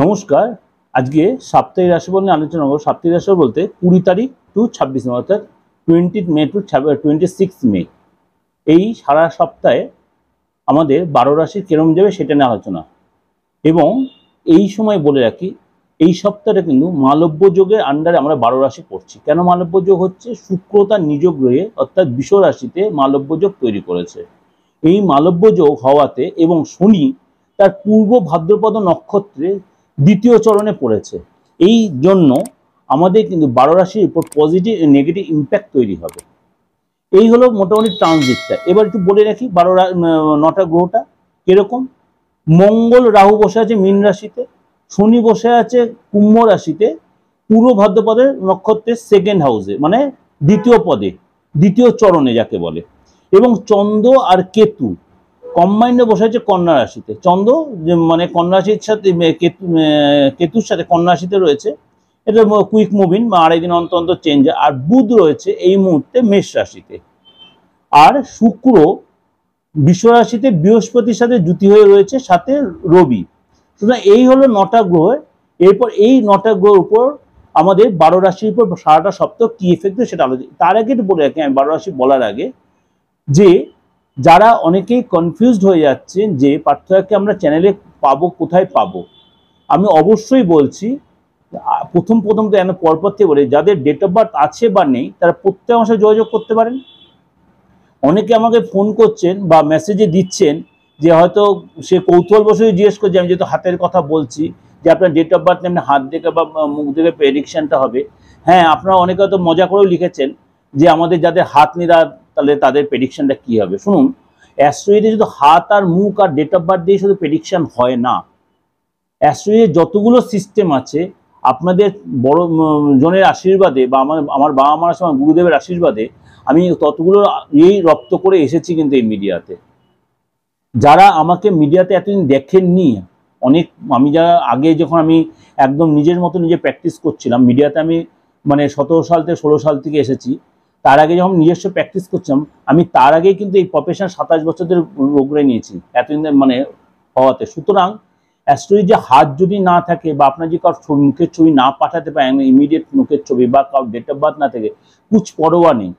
নমস্কার। আজকে সাপ্তাহিক রাশিফল নিয়ে আলোচনা করব। সাপ্তাহিক রাশিফল বলতে 20 তারিখ টু 26 মে, অর্থাৎ 20 মে টু 26 মে, এই সারা সপ্তাহে আমাদের 12 রাশি কিরম যাবে সেটা নিয়ে আলোচনা। এবং এই সময় বলে রাখি, এই সপ্তাহটা কিন্তু মালব্য যোগের আন্ডারে আমরা 12 রাশি পড়ছি। কেন মালব্য যোগ হচ্ছে? শুক্র তার নিজ গ্রহে অর্থাৎ বৃষ রাশিতে মালব্য যোগ তৈরি করেছে। এই মালব্য যোগ হওয়াতে এবং শনি তার পূর্ব ভাদ্রপদ নক্ষত্রে দ্বিতীয় চরণে পড়েছে, এই জন্য আমাদের কিন্তু 12 রাশির উপর পজিটিভ নেগেটিভ ইম্প্যাক্ট তৈরি হবে। এই হলো মোটামুটি ট্রানজিটটা। এবার একটু বলে রাখি 9টা গ্রহটা কিরকম। মঙ্গল রাহু বসে আছে মীন রাশিতে, শনি বসে আছে কুম্ভ রাশিতে পূর্ব ভাদ্রপদের নক্ষত্রের সেকেন্ড হাউসে, মানে দ্বিতীয় পদে, দ্বিতীয় চরণে যাকে বলে। এবং চন্দ্র আর কেতু কম্বাইন্ডে বসে আছে কন্যা রাশিতে। চন্দ্র মানে কন্যা রাশির সাথে কেতুর সাথে কন্যা রাশিতে রয়েছে, এটা কুইক মুভিং বা 2.5 দিন অন্তর অন্তর চেঞ্জ হয়। আর বুধ রয়েছে এই মুহূর্তে মেষ রাশিতে, আর শুক্র বৃষ রাশিতে বৃহস্পতির সাথে যুতি হয়ে রয়েছে, সাথে রবি। সুতরাং এই হলো 9টা গ্রহ। এরপর এই 9টা গ্রহের উপর আমাদের 12 রাশির উপর সারাটা সপ্তাহ কি এফেক্ট সেটা আলোচনা। তার আগে বলে রাখি, আমি 12 রাশি বলার আগে, যে যারা অনেকেই কনফিউজড হয়ে যাচ্ছেন যে পার্থক্যকে আমরা চ্যানেলে পাবো, কোথায় পাবো, আমি অবশ্যই বলছি প্রথম তো পরপর থেকে বলে, যাদের ডেট অফ বার্থ আছে বা নেই তারা প্রত্যেক মাসে যোগাযোগ করতে পারেন। অনেকে আমাকে ফোন করছেন বা মেসেজে দিচ্ছেন যে হয়তো সে কৌতূহলবশত জিজ্ঞেস করছে, আমি যেহেতু হাতের কথা বলছি, যে আপনার ডেট অফ বার্থ নেই, হাত দেখে বা মুখ দেখে প্রেডিকশনটা হবে। হ্যাঁ, আপনারা অনেকে হয়তো মজা করেও লিখেছেন যে আমাদের যাদের হাত নিরা তাহলে তাদের প্রেডিকশনটা কি হবে। শুনুন, অ্যাস্ট্রোলজিতে শুধু হাত আর মুখ আর ডেট অফ বার্থ দিয়ে শুধু প্রেডিকশন হয় না। অ্যাস্ট্রোলজির যতগুলো সিস্টেম আছে, আপনাদের বড় জনের আশীর্বাদে বা আমার বাবা মার সময় গুরুদেবের আশীর্বাদে আমি ততগুলো রপ্ত করে এসেছি কিন্তু এই মিডিয়াতে। যারা আমাকে মিডিয়াতে এতদিন দেখেননি, অনেক আমি যারা আগে যখন আমি একদম নিজের মতো নিজে প্র্যাকটিস করছিলাম মিডিয়াতে, আমি মানে 17 সাল থেকে 16 সাল থেকে এসেছি, তার আগে যখন নিজস্ব প্র্যাকটিস করছিলাম আমি, তার আগেই কিন্তু এই প্রফেশন 27 বছর ধরে রোগড়ে নিয়েছি এতদিন মানে হওয়াতে। সুতরাং অ্যাস্ট্রোলজি যে হাত যদি না থাকে বা আপনার যে কারোর মুখের ছবি না পাঠাতে পারেন, ইমিডিয়েট মুখের ছবি বা কারোর ডেট অফ বার্থ না থাকে, কুছ পরোয়া নেই,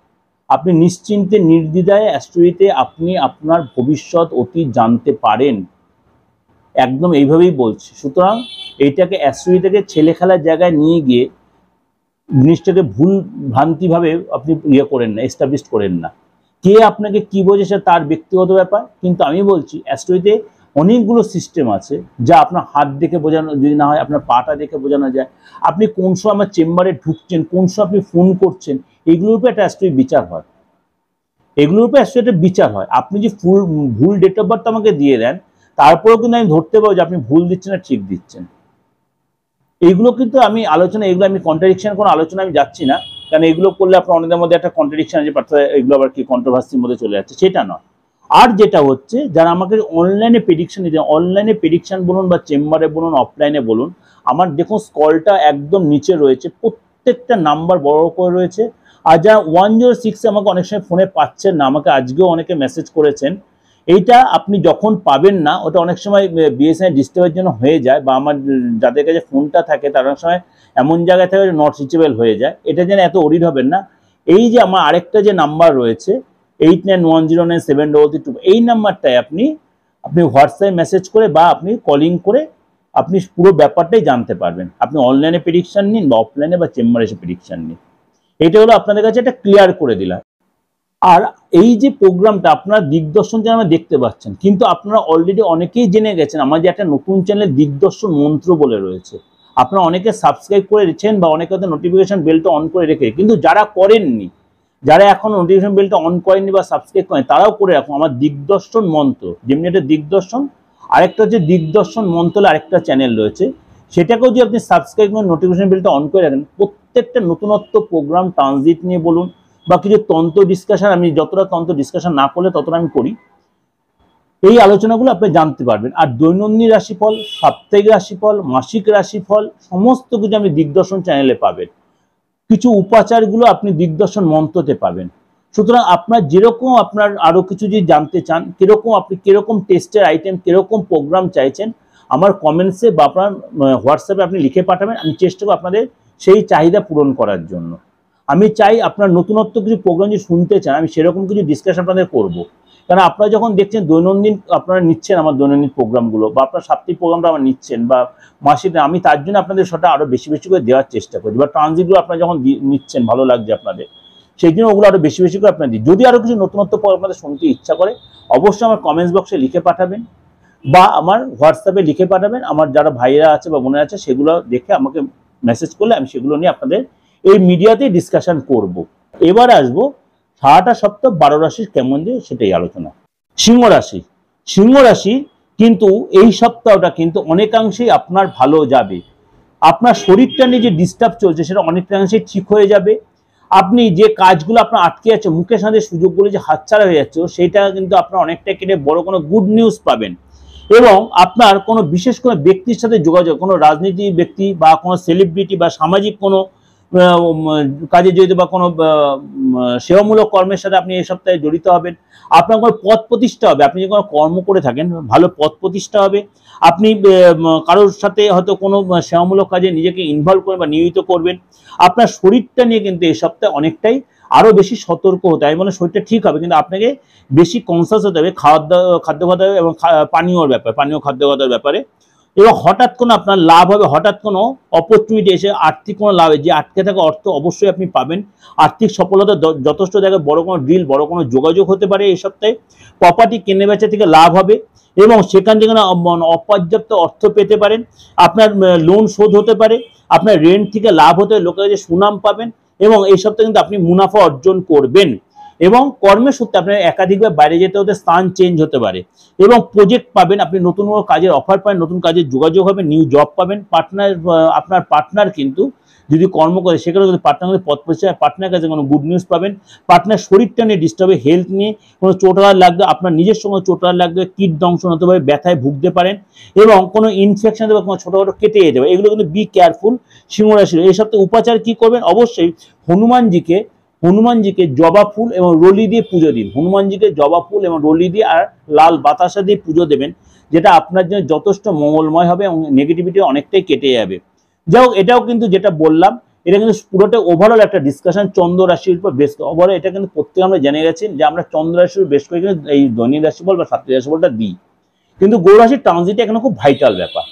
আপনি নিশ্চিন্তে নির্দ্বিধায় অ্যাস্ট্রোলজিতে আপনি আপনার ভবিষ্যৎ অতীত জানতে পারেন। একদম এইভাবেই বলছি। সুতরাং এইটাকে অ্যাস্ট্রোলজিটাকে ছেলে খেলার জায়গায় নিয়ে গিয়ে জিনিসটাকে ভুল ভ্রান্তিভাবে আপনি করেন না, এস্টাবলিশ করেন না। কে আপনাকে কি বোঝে সে তার ব্যক্তিগত ব্যাপার, কিন্তু আমি বলছি অ্যাস্ট্রোলজিতে অনেকগুলো সিস্টেম আছে যা আপনার হাত দেখে বোঝানো, যদি না হয় আপনার পাটা দেখে বোঝানো যায়। আপনি কোন সময় আমার চেম্বারে ঢুকছেন, কোন সময় আপনি ফোন করছেন, এগুলোর উপর একটা অ্যাস্ট্রোলজি বিচার হয়। এগুলোর উপর অ্যাস্ট্রোলজি বিচার হয়। আপনি যে ভুল ডেট অফ বার্থ আমাকে দিয়ে দেন, তারপরেও কিন্তু আমি ধরতে পারবো যে আপনি ভুল দিচ্ছেন না ঠিক দিচ্ছেন। এইগুলো কিন্তু আমি আলোচনা, এগুলো আমি কন্ট্রাডিকশন কোনো আলোচনা আমি যাচ্ছি না, কারণ এগুলো করলে আপনার অনেকের মধ্যে একটা কন্ট্রাডিকশন আছে, এগুলো আবার কি কন্ট্রোভার্সির মধ্যে চলে যাচ্ছে, সেটা নয়। আর যেটা হচ্ছে, যারা আমাকে অনলাইনে প্রেডিকশন দিতে, অনলাইনে প্রেডিকশন বলুন বা চেম্বারে বলুন, অফলাইনে বলুন, আমার দেখুন স্কলটা একদম নিচে রয়েছে, প্রত্যেকটা নাম্বার বড় করে রয়েছে। আর যারা 106 আমাকে অনেক সময় ফোনে পাচ্ছেন না, আমাকে আজকেও অনেকে মেসেজ করেছেন, এইটা আপনি যখন পাবেন না, ওটা অনেক সময় বিএসএনএল ডিস্টার্বের জন্য হয়ে যায়, বা আমার যাদের কাছে ফোনটা থাকে তার অনেক সময় এমন জায়গায় থাকে নট রিচেবল হয়ে যায়। এটা যেন এত ওরিড হবেন না। এই যে আমার আরেকটা যে নাম্বার রয়েছে 8910973322, এই নাম্বারটায় আপনি হোয়াটসঅ্যাপে মেসেজ করে বা আপনি কলিং করে আপনি পুরো ব্যাপারটাই জানতে পারবেন। আপনি অনলাইনে প্রেডিকশন নিন বা অফলাইনে বা চেম্বারে এসে প্রেডিকশন নিন। এটা হলো আপনাদের কাছে একটা ক্লিয়ার করে দিলাম। আর এই যে প্রোগ্রামটা আপনারা দিগদর্শন চ্যানেলে দেখতে পাচ্ছেন, কিন্তু আপনারা অলরেডি অনেকেই জেনে গেছেন আমার যে একটা নতুন চ্যানেল দিগদর্শন মন্ত্র বলে রয়েছে। আপনারা অনেকে সাবস্ক্রাইব করে রেখেছেন বা অনেকে হয়তো নোটিফিকেশন বেলটা অন করে রেখে, কিন্তু যারা করেননি, যারা এখন নোটিফিকেশন বেলটা অন করেননি বা সাবস্ক্রাইব করেন, তারাও করে রাখুন আমার দিগদর্শন মন্ত্র। যেমনি একটা দিগদর্শন, আরেকটা হচ্ছে দিগদর্শন মন্ত্র, আরেকটা চ্যানেল রয়েছে, সেটাকেও যদি আপনি সাবস্ক্রাইব করেন, নোটিফিকেশন বেলটা অন করে রাখেন, প্রত্যেকটা নতুনত্ব প্রোগ্রাম ট্রানজিট নিয়ে বলুন বা কিছু তন্ত্র ডিসকাশন, আমি যতটা তন্ত্র ডিসকাশন না করলে ততটা আমি করি, এই আলোচনাগুলো আপনি জানতে পারবেন। আর দৈনন্দিন রাশিফল, সাপ্তাহিক রাশিফল, মাসিক রাশিফল, সমস্ত কিছু আপনি দিগদর্শন চ্যানেলে পাবেন। কিছু উপাচারগুলো আপনি দিগদর্শন মন্ত্রতে পাবেন। সুতরাং আপনার যেরকম আপনার আরো কিছু যদি জানতে চান, কিরকম আপনি কিরকম টেস্টের আইটেম, কিরকম প্রোগ্রাম চাইছেন, আমার কমেন্টসে বা আপনার হোয়াটসঅ্যাপে আপনি লিখে পাঠাবেন, আমি চেষ্টা করব আপনাদের সেই চাহিদা পূরণ করার জন্য। আমি চাই আপনার নতুনত্ব কিছু প্রোগ্রাম যদি শুনতে চান, আমি সেরকম কিছু ডিসকাশন আপনাদের করবো। কারণ আপনারা যখন দেখছেন দৈনন্দিন আপনারা নিচ্ছেন আমার দৈনন্দিন প্রোগ্রামগুলো, বা আপনার সাপ্তাহিক প্রোগ্রামটা আমার নিচ্ছেন বা মাসিক, আমি তার জন্য আপনাদের সেটা আরও বেশি বেশি করে দেওয়ার চেষ্টা করি, বা ট্রানজিটগুলো আপনারা যখন নিচ্ছেন ভালো লাগছে আপনাদের, সেই জন্য ওগুলো আরও বেশি বেশি করে আপনারা দিই। যদি আরও কিছু নতুনত্ব আপনাদের শুনতে ইচ্ছা করে অবশ্যই আমার কমেন্টস বক্সে লিখে পাঠাবেন বা আমার হোয়াটসঅ্যাপে লিখে পাঠাবেন। আমার যারা ভাইয়েরা আছে বা বোনেরা আছে সেগুলো দেখে আমাকে মেসেজ করলে আমি সেগুলো নিয়ে আপনাদের এই মিডিয়াতেই ডিসকাশন করব। এবার আসবো সারাটা সপ্তাহ 12 রাশির কেমন যে সেটাই আলোচনা। সিংহ রাশি, সিংহ রাশি কিন্তু এই সপ্তাহটা কিন্তু অনেকাংশেই আপনার ভালো যাবে। আপনার শরীরটা নিয়ে যে ডিস্টার্ব চলছে সেটা অনেকাংশেই ঠিক হয়ে যাবে। আপনি যে কাজগুলো আপনার আটকে আছে, মুখের সাথে সুযোগগুলো যে হাতছাড়া হয়ে যাচ্ছে, সেটা কিন্তু আপনার অনেকটা কেটে বড় কোনো গুড নিউজ পাবেন। এবং আপনার কোনো বিশেষ কোনো ব্যক্তির সাথে যোগাযোগ, কোনো রাজনীতি ব্যক্তি বা কোনো সেলিব্রিটি বা সামাজিক কোনো কাজে জড়িত বা কোনো সেবামূলক কর্মের সাথে আপনি এই সপ্তাহে জড়িত হবেন। আপনার কোনো পদ প্রতিষ্ঠা হবে, আপনি যে কোনো কর্ম করে থাকেন ভালো পদ প্রতিষ্ঠা হবে। আপনি কারোর সাথে হয়তো কোনো সেবামূলক কাজে নিজেকে ইনভলভ করবেন বা নিয়োজিত করবেন। আপনার শরীরটা নিয়ে কিন্তু এই সপ্তাহে অনেকটাই আরও বেশি সতর্ক হতে হবে। মানে শরীরটা ঠিক হবে কিন্তু আপনাকে বেশি কনসাস হতে হবে খাদ্য খাদ্য এবং পানীয়র ব্যাপারে, পানীয় খাদ্য খাদ্যের ব্যাপারে। এবং হঠাৎ কোনো আপনার লাভ হবে, হঠাৎ কোনো অপরচুনিটি এসে আর্থিক কোনো লাভ, যে আটকে থাকা অর্থ অবশ্যই আপনি পাবেন। আর্থিক সফলতা যথেষ্ট জায়গায় বড় কোনো ডিল, বড় কোনো যোগাযোগ হতে পারে এই সপ্তাহে। প্রপার্টি কেনে বেচা থেকে লাভ হবে এবং সেখান থেকে অপর্যাপ্ত অর্থ পেতে পারেন। আপনার লোন শোধ হতে পারে, আপনার রেন্ট থেকে লাভ হতে, লোকের কাছে সুনাম পাবেন এবং এই সপ্তাহে কিন্তু আপনি মুনাফা অর্জন করবেন। এবং কর্মের সূত্রে আপনার একাধিকবার বাইরে যেতে হতে, স্থান চেঞ্জ হতে পারে এবং প্রজেক্ট পাবেন, আপনি নতুন কাজের অফার পাবেন, নতুন কাজের যোগাযোগ হবে, নিউ জব পাবেন। পার্টনার, আপনার পার্টনার কিন্তু যদি কর্ম করে সেখানে কিন্তু পার্টনার পথ পরিচয়, পার্টনার কাছে কোনো গুড নিউজ পাবেন। পার্টনার শরীরটা নিয়ে ডিস্টার্ব, হেলথ নিয়ে কোনো চোটাঘাত লাগবে, আপনার নিজের সঙ্গে চোটাঘাত লাগবে, কিড দংশন হতে পারে, ব্যথায় ভুগতে পারেন এবং কোনো ইনফেকশন বা কোনো ছোটোখাটো কেটে যেতে পারে। এগুলো কিন্তু বি কেয়ারফুল সিংহ রাশির। এই সপ্তাহে উপাচার কি করবেন? অবশ্যই হনুমানজিকে জবা ফুল এবং রলি দিয়ে পুজো দিন। হনুমানজিকে জবা ফুল এবং রলি দিয়ে আর লাল বাতাসা দিয়ে পুজো দেবেন, যেটা আপনার জন্য যথেষ্ট মঙ্গলময় হবে এবং নেগেটিভিটি অনেকটাই কেটে যাবে। যাই হোক, এটাও কিন্তু যেটা বললাম এটা কিন্তু পুরোটা ওভারঅল একটা ডিসকাশন চন্দ্র রাশির উপর বেশ। ওভারঅল এটা কিন্তু প্রত্যেকে আমরা জেনে গেছি যে আমরা চন্দ্র রাশির বেশ করে কিন্তু এই দৈনিক রাশিফল বা সাপ্তাহিক রাশিফলটা দিই, কিন্তু গৌর রাশির ট্রানজিট এখানে খুব ভাইটাল ব্যাপার।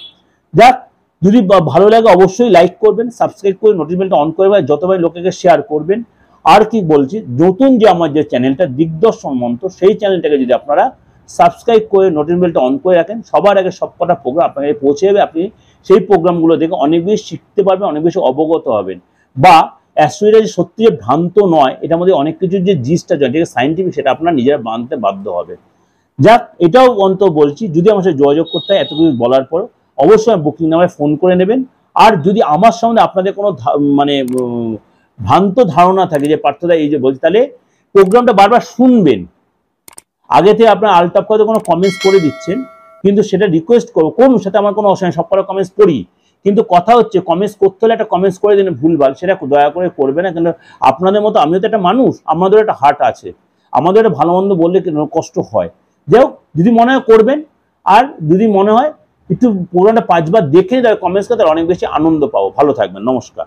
যাক, যদি ভালো লাগে অবশ্যই লাইক করবেন, সাবস্ক্রাইব করে নোটিফিকেশনটা অন করে যতবার লোকেকে শেয়ার করবেন। আর কি বলছি, নতুন যে আমার যে চ্যানেলটা দিগদর্শন মন্ত্র, সেই চ্যানেলটাকে যদি আপনারা সাবস্ক্রাইব করে নোটিফিকেশনটা অন করে রাখেন, সবার আগে সবকটা প্রোগ্রাম আপনাকে পৌঁছে যাবে। আপনি সেই প্রোগ্রামগুলো দেখে অনেক বেশি শিখতে পারবেন, অনেক বেশি অবগত হবেন। বা অ্যাস্ট্রোলজি সত্যি যে ভ্রান্ত নয়, এটার মধ্যে অনেক কিছু যে জিনিসটা যেটা সাইন্টিফিক, সেটা আপনারা নিজেরা মানতে বাধ্য হবে। যাক, এটাও অন্তত বলছি, যদি আমার সাথে যোগাযোগ করতে হয় এত কিছু বলার পর অবশ্যই বুকিং নাম্বারে ফোন করে নেবেন। আর যদি আমার সম্বন্ধে আপনাদের কোনো মানে ভ্রান্ত ধারণা থাকে যে পার্থদা এই যে বলছি, তাহলে প্রোগ্রামটা বারবার শুনবেন। আগে থেকে আপনার আলটাপ করে কোনো কমেন্টস করে দিচ্ছেন, কিন্তু সেটা রিকোয়েস্ট করবো করুন, সেটা আমার কোনো অসুবিধা, সব কটা কমেন্টস পড়ি, কিন্তু কথা হচ্ছে কমেন্টস করতে হলে একটা কমেন্টস করে দিন ভুলভাল, সেটা দয়া করে করবে না। কিন্তু আপনাদের মতো আমিও তো একটা মানুষ, আমাদের একটা হার্ট আছে, আমাদের একটা ভালো মন্দ বললে কষ্ট হয়। যাই হোক, যদি মনে হয় করবেন, আর যদি মনে হয় একটু প্রোগ্রামটা 5 বার দেখে কমেন্টস করতে অনেক বেশি আনন্দ পাবো। ভালো থাকবেন, নমস্কার।